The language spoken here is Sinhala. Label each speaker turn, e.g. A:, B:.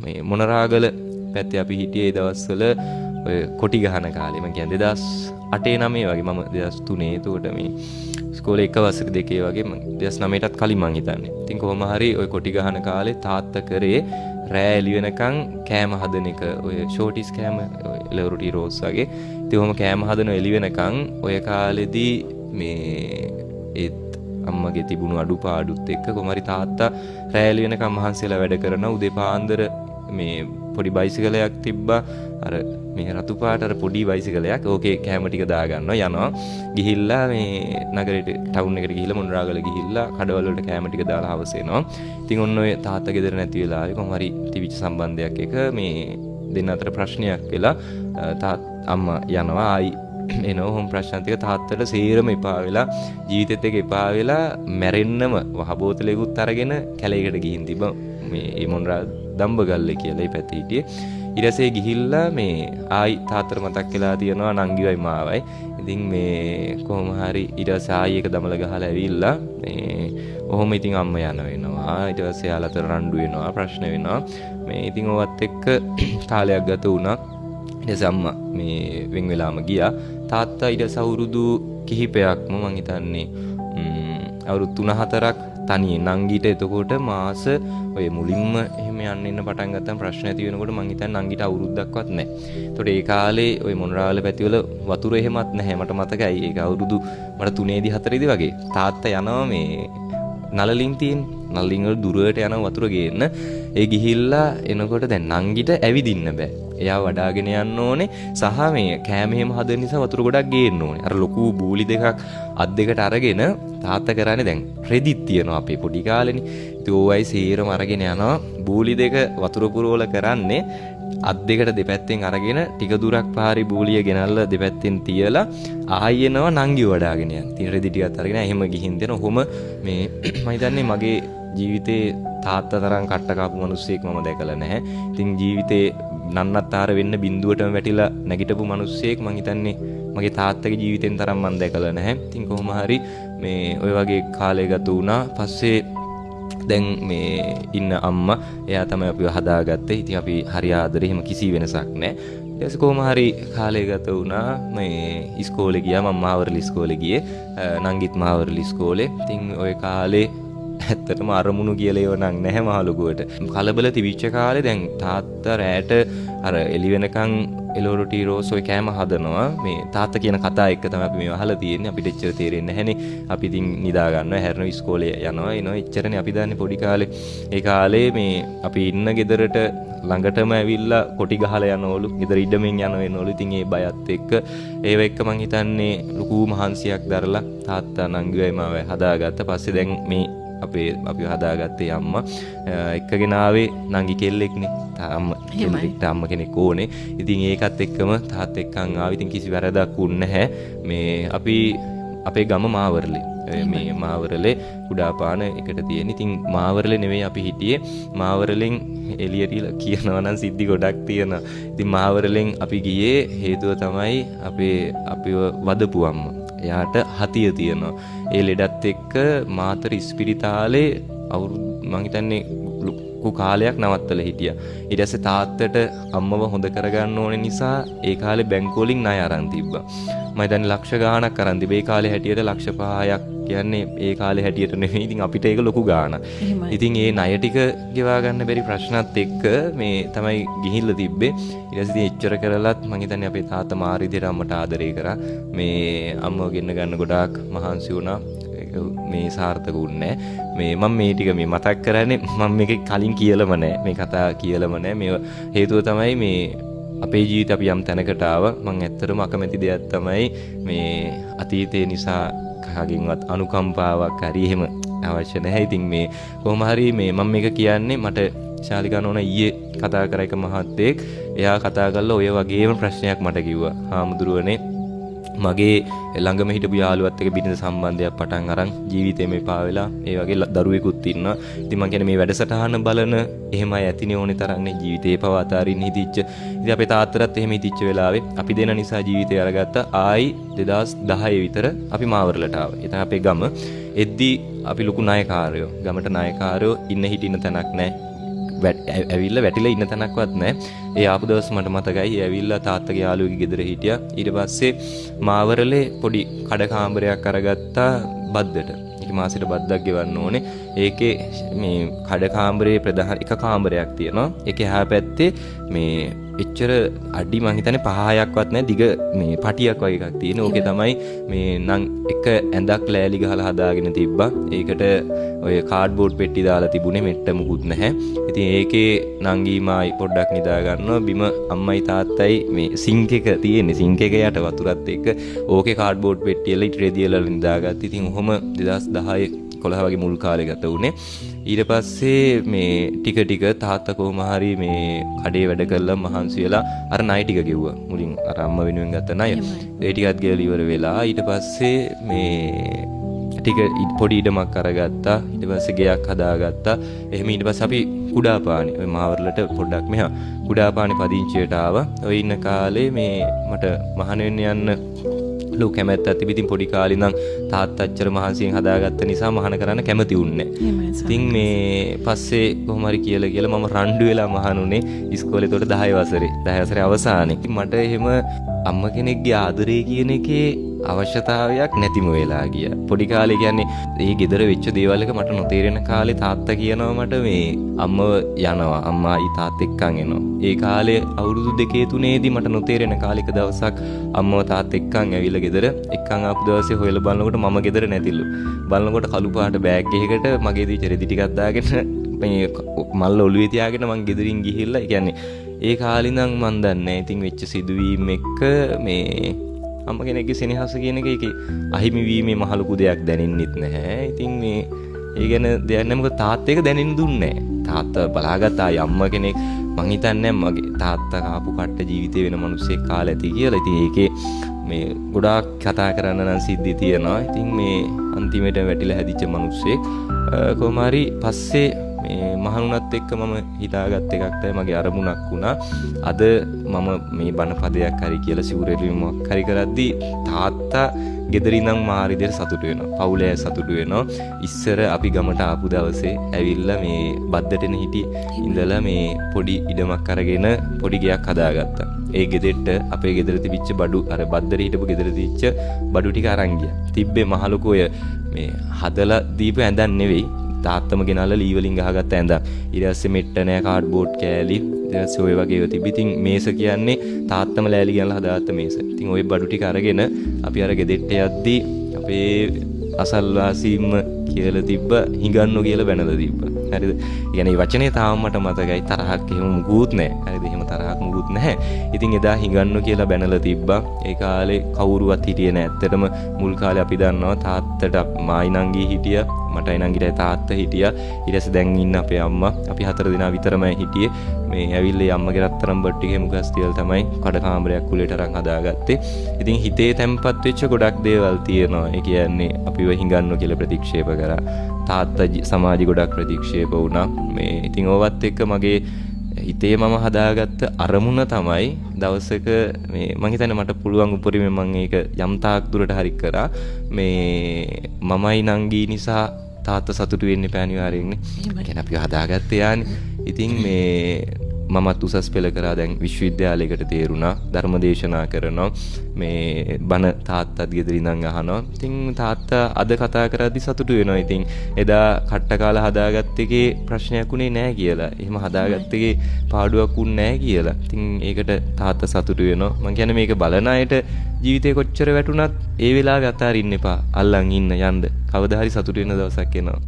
A: මේ මොනරාගල පැත්තේ අපි හිටියේ ඒ දවස්වල ඔය කොටි ගහන කාලේ. මම කියන්නේ 2008 9 වගේ මම 2003 එතකොට මේ ඉස්කෝලේ එක වසර දෙකේ වගේ 2009ටත් කලින් මං හිතන්නේ. ඉතින් කොහොම හරි ඔය කොටි ගහන කාලේ තාත්තා කරේ රෑ එළි වෙනකන් කෑම හදන එක. ඔය ෂෝටිස් කෑම ලෙවරුටි රෝස් වගේ. ඉතින් ඔහොම කෑම හදන එළි වෙනකන් ඔය කාලෙදී මේ ඒත් අම්මගේ තිබුණු අඩුපාඩුත් එක්ක කොහොම හරි තාත්තා රෑ එළි වෙනකන් මහන්සියලා වැඩ කරන උදේ පාන්දර මේ පොඩි බයිසිකලයක් තිබ්බා. අර මේ රතු පාට අර පොඩි බයිසිකලයක්. ඕකේ කැම ටික දාගන්නවා යනවා. ගිහිල්ලා මේ නගරෙට ටවුන් එකට ගිහිල්ලා මොනරාගල ගිහිල්ලා කඩවල වලට කැම ටික දාලා හවස එනවා. ඉතින් ඔන්න ඔය තාත්තා ගෙදර නැති වෙලාවේ කොහොම හරි තිබිච්ච සම්බන්ධයක් එක මේ දෙන්න අතර ප්‍රශ්නයක් වෙලා අම්මා යනවා ආයි එනවා. හොම් ප්‍රශ්න ටික තාත්තට සේරම එපා වෙලා ජීවිතෙත් එක එපා වෙලා මැරෙන්නම වහ බෝතලෙකුත් අරගෙන කැලේකට ගිහින් තිබ්බා. මේ මොනරා දම්බගල්ලේ කියලා ඒ පැත්තේ හිටියේ. ඊට පස්සේ ගිහිල්ලා මේ ආයි තාත්තට මතක් වෙලා තියෙනවා නංගිවයි මාවයි. ඉතින් මේ කොහොම හරි ඊට පස්සේ ආයි එක දමල ගහලා ඇවිල්ලා මේ ඔහොම ඉතින් අම්ම යන වෙනවා. ඊට පස්සේ යාලතර රණ්ඩු වෙනවා ප්‍රශ්න වෙනවා. මේ ඉතින් ඔවත් එක්ක කාලයක් ගත වුණා. ඊට පස්සේ අම්මා මේ වෙන් වෙලාම ගියා. තාත්තා ඊට පස්සේ අවුරුදු කිහිපයක්ම මං හිතන්නේ අවුරුදු 3-4ක් තනියෙන් නංගිට එතකොට මාස ඔය මුලින්ම එහෙම යන්න ඉන්න පටන් ගත්තම ප්‍රශ්න ඇති වෙනකොට මං හිතන්නේ නංගිට අවුරුද්දක්වත් නැහැ. ඒතකොට ඒ කාලේ ඔය මොනරාවල පැතිවල වතුර එහෙමත් නැහැ. මට මතකයි ඒක අවුරුදු මට 3ේදී 4ේදී වගේ තාත්තා යනවා මේ නලලින් තියෙන නලලින් වල දුරට යන වතුර ගේන්න. ඒ ගිහිල්ලා එනකොට දැන් නංගිට ඇවිදින්න බෑ. එයා වඩාගෙන යන්න ඕනේ සහ මේ කෑම එහෙම හදන නිසා වතුර ගොඩක් ගේන්න ඕනේ. අර ලොකු බූලි දෙකක් අත් දෙකට අරගෙන තාත්තා කරන්නේ දැන් රෙදිත් තියනවා අපේ පොඩි කාලේනේ. ඉතින් ඕවයි සීරම අරගෙන යනවා. බූලි දෙක වතුර පුරවල කරන්නේ අත් දෙකට දෙපැත්තෙන් අරගෙන ටික දුරක් පාරේ බූලිය ගෙනල්ලා දෙපැත්තෙන් තියලා ආයෙ එනවා නංගි වඩාගෙන යන. ඉතින් රෙදි ටිකත් අරගෙන එහෙම ගිහින් දෙන. ඔහොම මේ මම හිතන්නේ මගේ ජීවිතේ තාත්තා තරම් කට්ට කාපු මිනිස්සෙක් මම දැකලා නැහැ. ඉතින් ජීවිතේ නන්නත්තර වෙන්න බිඳුවටම වැටිලා නැගිටපු මිනිස්සෙක් මම හිතන්නේ මගේ තාත්තගේ ජීවිතෙන් තරම් මම දැකලා නැහැ. ඉතින් කොහොම හරි මේ ඔය වගේ කාලය ගත වුණා. පස්සේ දැන් මේ ඉන්න අම්මා එයා තමයි අපිව හදාගත්තේ. ඉතින් අපි හරි ආදරේ එහෙම කිසි වෙනසක් නැහැ. ඊට පස්සේ කොහොම හරි කාලය ගත වුණා. මේ ඉස්කෝලේ ගියා. මම මාවරලි ඉස්කෝලේ ගියේ. නංගිත් මාවරලි ඉස්කෝලේ. ඉතින් ওই කාලේ ඇත්තටම අරමුණු කියලා ඒව නම් නැහැ මහලුකුවට. කලබල තිබිච්ච කාලේ දැන් තාත්තා රැට අර එළි වෙනකන් එලෝරොටි රෝස් ඔය කෑම හදනවා. මේ තාත්තා කියන කතා එක්ක තමයි අපි මේව අහලා තියෙන්නේ. අපිට එච්චර තේරෙන්නේ නැහැනේ. අපි ඉතින් නිදා ගන්නවා, හැරෙනවා, ඉස්කෝලේ යනවා, එනවා. එච්චරනේ අපි දන්නේ පොඩි කාලේ. ඒ කාලේ මේ අපි ඉන්න ගෙදරට ළඟටම ඇවිල්ලා කොටි ගහලා යනවලු. ගෙදර ඉඩමෙන් යන වෙනවලු. ඉතින් ඒ බයත් එක්ක ඒව එක්ක මං හිතන්නේ ලොකු මහන්සියක් දරලා තාත්තා නංගිවයි මාවයි හදාගත්ත. පස්සේ දැන් මේ අපි හදාගත්තේ අම්මා එක්කගෙන ආවේ නංගි කෙල්ලෙක්නේ. අම්ම කෙනෙක් ඕනේ. ඉතින් ඒකත් එක්කම තාත් එක්කන් ආවේ. ඉතින් කිසි වැරදක් වුණ නැහැ. මේ අපි අපේ ගම මාවරලේ. මේ මාවරලේ කුඩාපාන එකට තියෙන. ඉතින් මාවරලේ නෙවෙයි අපි හිටියේ. මාවරලෙන් එළියට කියනවා නම් සිද්ධි ගොඩක් තියෙනවා. ඉතින් මාවරලෙන් අපි ගියේ හේතුව තමයි අපිව වදපු අම්මා. එයාට හතිය තියෙනවා. ඒ ලෙඩත් එක්ක මාතර ඉස්පිරිතාලේ අවුරුදු මං හිතන්නේ ලොකු කාලයක් නවත්තලා හිටියා. ඊට පස්සේ තාත්තට අම්මව හොඳ කරගන්න ඕනේ නිසා ඒ කාලේ බැංකුව වලින් ණය අරන් තිබ්බා. මම හිතන්නේ ලක්ෂ ගාණක් අරන් තිබ්බේ. ඒ කාලේ හැටියට ලක්ෂ 5ක් කියන්නේ ඒ කාලේ හැටියට නෙවෙයි. ඉතින් අපිට ඒක ලොකු ගාණක්. ඉතින් ඒ ණය ටික ගෙවා ගන්න බැරි ප්‍රශ්නත් එක්ක මේ තමයි ගිහිල්ලා තිබ්බේ. ඊට පස්සේ එච්චර කරලත් මම හිතන්නේ අපේ තාත්තා මාරි විදිහට අම්මට ආදරේ කරා. මේ අම්මව ගෙන්න ගන්න ගොඩාක් මහන්සි වුණා. මේ සාර්ථක වුණේ මේ මම මේ ටික මේ මතක් කරන්නේ මම මේක කලින් කියලාම නැහැ. මේ කතා කියලාම නැහැ. මේ හේතුව තමයි මේ අපේ ජීවිතේ අපි යම් තැනකට ආවා. මම ඇත්තටම අකමැති දෙයක් තමයි මේ අතීතේ නිසා කාගෙන්වත් අනුකම්පාවක් හරි එහෙම අවශ්‍ය නැහැ. ඉතින් මේ කොහොම හරි මේ මම මේක කියන්නේ මට ශාලිකා නෝනා ඊයේ කතා කරා එක මහත්තයෙක්. එයා කතා කරලා ඔය වගේම ප්‍රශ්නයක් මට කිව්වා. හාමුදුරුවනේ මගේ ළඟම හිටපු යාළුවත් එක්ක බිරිඳ සම්බන්ධයක් පටන් අරන් ජීවිතේ මේ පාවෙලා ඒ වගේ දරුවෙකුත් ඉන්නවා. ඉතින් මම කියන්නේ මේ වැඩසටහන බලන එහෙමයි ඇතිනේ ඕනේ තරන්නේ ජීවිතේ පව අතාරින්න හිතිච්ච. ඉතින් අපේ තාත්තටත් එහෙම හිතිච්ච වෙලාවේ අපි දෙන නිසා ජීවිතේ අරගත්ත. ආයි 2010 විතර අපි මාවරලට ආවා. එතන අපේ ගම එද්දි අපි ලොකු ණයකාරයෝ. ගමට ණයකාරයෝ ඉන්න හිටින්න තැනක් නැහැ. ඇවිල්ලා වැටිලා ඉන්න තැනක්වත් නැහැ. ඒ ආපු දවස් මට මතකයි. ඇවිල්ලා තාත්තගේ යාළුවෙකුගේ ගෙදර හිටියා. ඊට පස්සේ මාවරලේ පොඩි කඩ කාමරයක් අරගත්තා බද්දට. ඒක මාසෙට බද්දක් ගෙවන්න ඕනේ. ඒකේ මේ කඩ කාමරේ ප්‍රධාන එක කාමරයක් තියෙනවා. ඒකේ එහා පැත්තේ මේ එච්චර අඩි මං හිතන්නේ 5ක්වත් නැහැ දිග මේ පටියක් වගේ එකක් තියෙන. ඕකේ තමයි මේ නම් එක ඇඳක් ලෑලි ගහලා හදාගෙන තිබ්බා. ඒකට ඔය කාඩ්බෝඩ් පෙට්ටි දාලා තිබුණේ මෙට්ට මුකුත් නැහැ. ඉතින් ඒකේ නංගීමායි පොඩ්ඩක් නිදා ගන්නවා. බිම අම්මයි තාත්තයි මේ සිංක් එක තියෙන්නේ. සිංක් එක යට වතුරත් එක්ක ඕකේ කාඩ්බෝඩ් පෙට්ටියල ඉතිරේ දියලා නිදාගත්තා. ඉතින් ඔහොම 2010 11 වගේ මුල් කාලේ ගත වුණේ. ඊට පස්සේ මේ ටික තාත්තා කොහොම හරි මේ කඩේ වැඩ කරලා මහන්සි වෙලා අර ණය ටික ගෙව්වා. මුලින් අර අම්මා වෙනුවෙන් ගත්ත ණය. ඒ ටිකත් ගෙවලා ඉවර වෙලා ඊට පස්සේ මේ ටික පොඩි ඉඩමක් අරගත්තා. ඊට පස්සේ ගෙයක් හදාගත්තා. එහෙම ඊට පස්සේ අපි කුඩාපානේ ඔය මාවරලට පොඩ්ඩක් මෙහා කුඩාපානේ පදිංචියට ආවා. ඔය ඉන්න කාලේ මේ මට මහාන වෙන්න යන්න ලෝ කැමැත්තක් තිබිතින් පොඩි කාලේ ඉඳන් තාත්තා අච්චර මහන්සියෙන් හදාගත්ත නිසා මහාන කරන්න කැමති වුණේ නැහැ. ඉතින් මේ පස්සේ කොහොම හරි කියලා මම රණ්ඩු වෙලා මහානුනේ ඉස්කෝලේ උඩ 10 වසරේ. 10 වසරේ අවසානයේ. මට එහෙම අම්ම කෙනෙක්ගේ ආදරේ කියන එකේ අවශ්‍යතාවයක් නැතිම වෙලා ගියා. පොඩි කාලේ කියන්නේ ඒ ගෙදර වෙච්ච දේවල් එක මට නොතේරෙන කාලේ තාත්තා කියනවා මට මේ අම්මව යනවා. අම්මායි තාත්තා එක්කන් එනවා. ඒ කාලේ අවුරුදු 2-3ේදී මට නොතේරෙන කාලෙක දවසක් අම්මව තාත්තා එක්කන් ඇවිල්ලා ගෙදර එක්කන් ආපු දවසේ හොයලා බලනකොට මම ගෙදර නැතිලු. බලනකොට කළු පාට බෑග් එකකට මගේ දී රෙදි ටිකක් දාගෙන මේ මල්ල ඔළුවේ තියාගෙන මං ගෙදරින් ගිහිල්ලා ඒ කියන්නේ ඒ කාලේ ඉඳන් මන් දන්නේ ඉතින් වෙච්ච සිදුවීම් එක්ක මේ අම්ම කෙනෙක්ගේ සෙනෙහස කියන එක ඒකේ අහිමි වීමේ මහ ලොකු දෙයක් දැනෙන්නෙත් නැහැ. ඉතින් මේ ඒ ගැන දෙයක් නැහැ. මොකද තාත්තා එක දැනෙන්න දුන්නේ නැහැ. තාත්තා බලාගත්තා අම්ම කෙනෙක් මං හිතන්නේ මගේ තාත්තා කාපු කට්ට ජීවිතේ වෙන මිනිස්සෙක් කාලා ඇති කියලා. ඉතින් ඒකේ මේ ගොඩාක් කතා කරන්න නම් සිද්ධි තියෙනවා. ඉතින් මේ අන්තිමට වැටිලා හැදිච්ච මිනිස්සෙක් කොහොම හරි පස්සේ මේ මහණුනත් එක්ක මම හිතාගත් එකක් තමයි මගේ අරමුණක් වුණා. අද මම මේ බණ පදයක් හරි කියලා සිවුරෙලිමක් හරි කරද්දී තාත්තා ගෙදරින් නම් මාරි දෙර සතුටු වෙනවා. පවුලේ සතුටු වෙනවා. ඉස්සර අපි ගමට ආපු දවසේ ඇවිල්ලා මේ බද්දටෙන හිටි ඉඳලා මේ පොඩි ඉඩමක් අරගෙන පොඩි ගෙයක් හදාගත්තා. ඒ ගෙදෙට්ට අපේ ගෙදර තිබිච්ච බඩු අර බද්දට හිටපු ගෙදර තිබිච්ච බඩු ටික අරන් ගියා. තිබ්බේ මහ ලොකු ඔය මේ හදලා දීපු ඇඳන් නෙවෙයි. තාත්තම ගෙනල්ලා ලී වලින් ගහගත්ත ඇඳක්. ඊට පස්සේ මෙට්ට නෑ කාඩ්බෝඩ් කෑලි. ඊට පස්සේ ඔය වගේ ඒවා තිබි. ඉතින් මේස කියන්නේ තාත්තම ලෑලි ගෙනල්ලා හදාගත්ත මේස. ඉතින් ওই බඩු ටික අරගෙන අපි අර ගෙදෙට්ට යද්දී අපේ අසල්වාසීම්ම කියලා තිබ්බ හිඟන්නෝ කියලා බැනලා තිබ්බා. හරිද? ඒ කියන්නේ වචනේ තාම මට මතකයි. තරහක් එහෙම මුකුත් නැහැ. හරිද? එහෙම තරහක් මුකුත් නැහැ. ඉතින් එදා හිඟන්නෝ කියලා බැනලා තිබ්බා. ඒ කාලේ කවුරුවත් හිටියේ නැහැ. ඇත්තටම මුල් කාලේ අපි දන්නවා තාත්තට මායි නංගී හිටියා. මටයි නංගිටයි තාත්තා හිටියා. ඊට පස්සේ දැන් ඉන්න අපේ අම්මා. අපි 4 දෙනා විතරමයි හිටියේ. මේ ඇවිල්ලා අම්මගේ රත්තරන් බඩු ටික මුගස් තියලා තමයි කඩ කාමරයක් කුලේට අරන් හදාගත්තේ. ඉතින් හිතේ තැම්පත් වෙච්ච ගොඩක් දේවල් තියෙනවා. ඒ කියන්නේ අපිව හිඟන්නෝ කියලා ප්‍රතික්ෂේප කරා. තාත්තා සමාජي ගොඩක් ප්‍රතික්ෂේප වුණා. මේ ඉතින් ඕවත් එක්ක මගේ හිතේ මම හදාගත්ත අරමුණ තමයි දවසක මේ මං හිතන්නේ මට පුළුවන් උපරිමයෙන් මම ඒක යම් තාක් දුරට හරි කරා. මේ මමයි නංගී නිසා තාත්තා සතුටු වෙන්න එපා අනිවාර්යෙන්නේ. ඒ කියන්නේ අපි හදාගත්තේ යානේ. ඉතින් මේ මමත් උසස් පෙළ කරා දැන් විශ්වවිද්‍යාලයකට තේරුණා. ධර්මදේශනා කරනවා. මේ බණ තාත්තත් ගෙදර ඉඳන් අහනවා. ඉතින් තාත්තා අද කතා කරද්දි සතුටු වෙනවා. ඉතින් එදා කට්ට කාලා හදාගත්ත එකේ ප්‍රශ්නයක් උනේ නැහැ කියලා. එහෙම හදාගත්ත එකේ පාඩුවක් උන්නේ නැහැ කියලා. ඉතින් ඒකට තාත්තා සතුටු වෙනවා. මං කියන්නේ මේක බලන අයට ජීවිතේ කොච්චර වැටුණත් ඒ වෙලාවේ අතාරින්න එපා. අල්ලන් ඉන්න යන්න. කවදා හරි සතුටු වෙන දවසක් එනවා.